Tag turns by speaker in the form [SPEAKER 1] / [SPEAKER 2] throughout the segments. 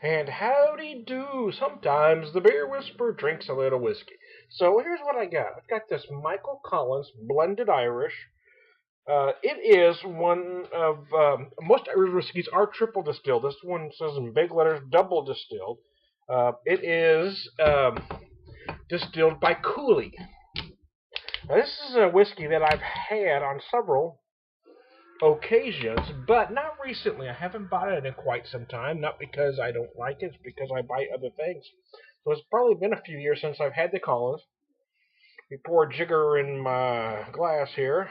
[SPEAKER 1] And howdy do. Sometimes the beer whisperer drinks a little whiskey. So here's what I got. I've got this Michael Collins blended Irish. It is one of most Irish whiskeys are triple distilled. This one says in big letters double distilled. It is distilled by Cooley. Now, this is a whiskey that I've had on several occasions, but not recently. I haven't bought it in quite some time. Not because I don't like it, it's because I buy other things. So it's probably been a few years since I've had the Collins. We pour a jigger in my glass here.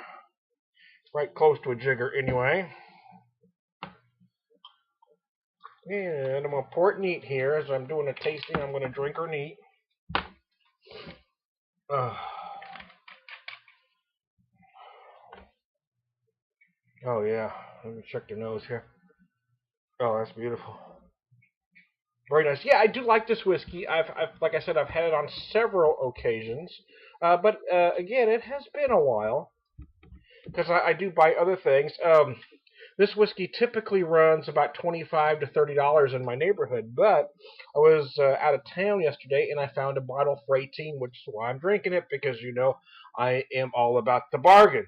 [SPEAKER 1] Right close to a jigger anyway. And I'm going to pour it neat here. As I'm doing a tasting, I'm going to drink her neat. Oh yeah, let me check the nose here. Oh, that's beautiful. Very nice. Yeah, I do like this whiskey. Like I said, I've had it on several occasions. But again, it has been a while because I do buy other things. This whiskey typically runs about $25 to $30 in my neighborhood, but I was out of town yesterday and I found a bottle for 18, which is why I'm drinking it because I am all about the bargain.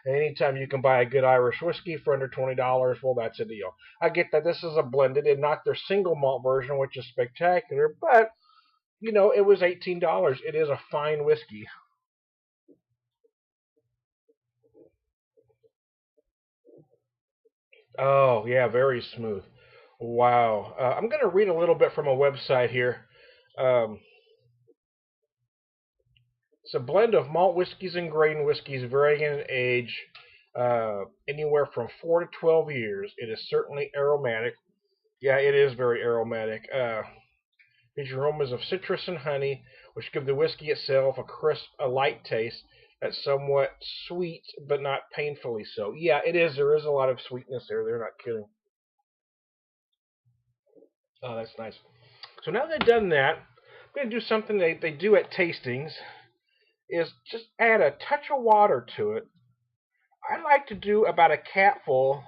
[SPEAKER 1] And anytime you can buy a good Irish whiskey for under $20, well, that's a deal. I get that this is a blended and not their single malt version, which is spectacular, but it was $18. It is a fine whiskey. Oh, yeah, very smooth. Wow. I'm going to read a little bit from a website here. Um, it's a blend of malt whiskeys and grain whiskeys varying in age anywhere from 4 to 12 years. It is certainly aromatic. Yeah, it is very aromatic. Features aromas of citrus and honey, which give the whiskey itself a light taste that's somewhat sweet, but not painfully so. Yeah, it is. There is a lot of sweetness there. They're not kidding. Oh, that's nice. So now they've done that, I'm going to do something they do at tastings, is just add a touch of water to it. I like to do about a capful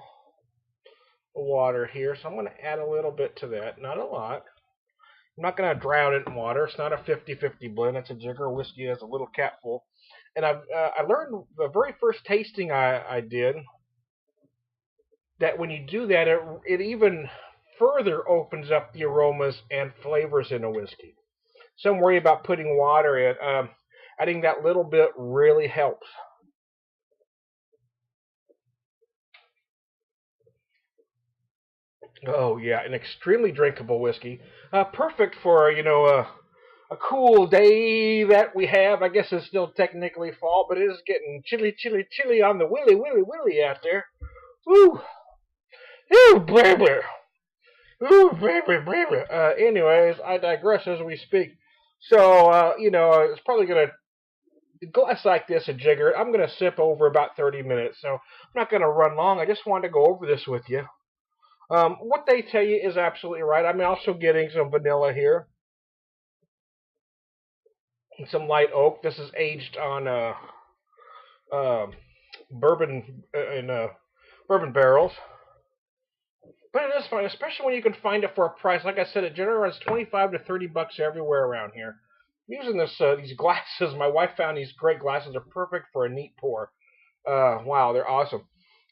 [SPEAKER 1] of water here, so I'm going to add a little bit to that, not a lot. I'm not going to drown it in water. It's not a 50-50 blend. It's a jigger whiskey that's a little capful. And I learned the very first tasting I did that when you do that, it even further opens up the aromas and flavors in a whiskey. So I'm worried about putting water in. Adding that little bit really helps. Oh yeah, an extremely drinkable whiskey. Perfect for a cool day that we have. I guess it's still technically fall, but it is getting chilly, chilly, chilly on the willy out there. Woo, ooh, baby, ooh, baby. Anyways, I digress as we speak. So it's probably gonna glass like this, a jigger. I'm gonna sip over about 30 minutes, so I'm not gonna run long. I just wanted to go over this with you. What they tell you is absolutely right. I'm also getting some vanilla here, and some light oak. This is aged on uh, bourbon in bourbon barrels. But it is fine, especially when you can find it for a price. Like I said, it generally runs 25 to 30 bucks everywhere around here. I'm using these glasses. My wife found these great glasses. They're perfect for a neat pour. Wow, they're awesome.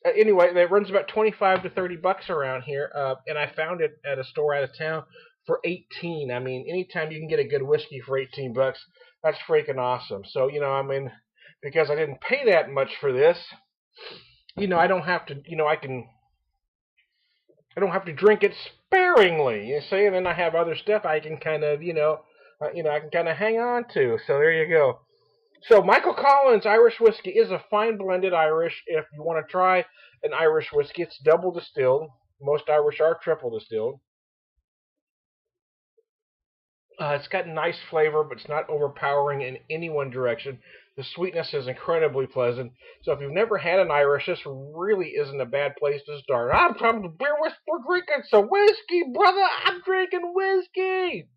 [SPEAKER 1] Anyway, it runs about 25 to 30 bucks around here, and I found it at a store out of town for 18. I mean, anytime you can get a good whiskey for 18 bucks, that's freaking awesome. So, because I didn't pay that much for this, I don't have to, I don't have to drink it sparingly. You see, and then I have other stuff I can kind of, I can kind of hang on to. So there you go. So Michael Collins Irish whiskey is a fine blended Irish. If you want to try an Irish whiskey, it's double distilled. Most Irish are triple distilled. It's got nice flavor, but it's not overpowering in any one direction. The sweetness is incredibly pleasant. So if you've never had an Irish, this really isn't a bad place to start. I'm from the beer whisperer drinking some whiskey, brother. I'm drinking whiskey.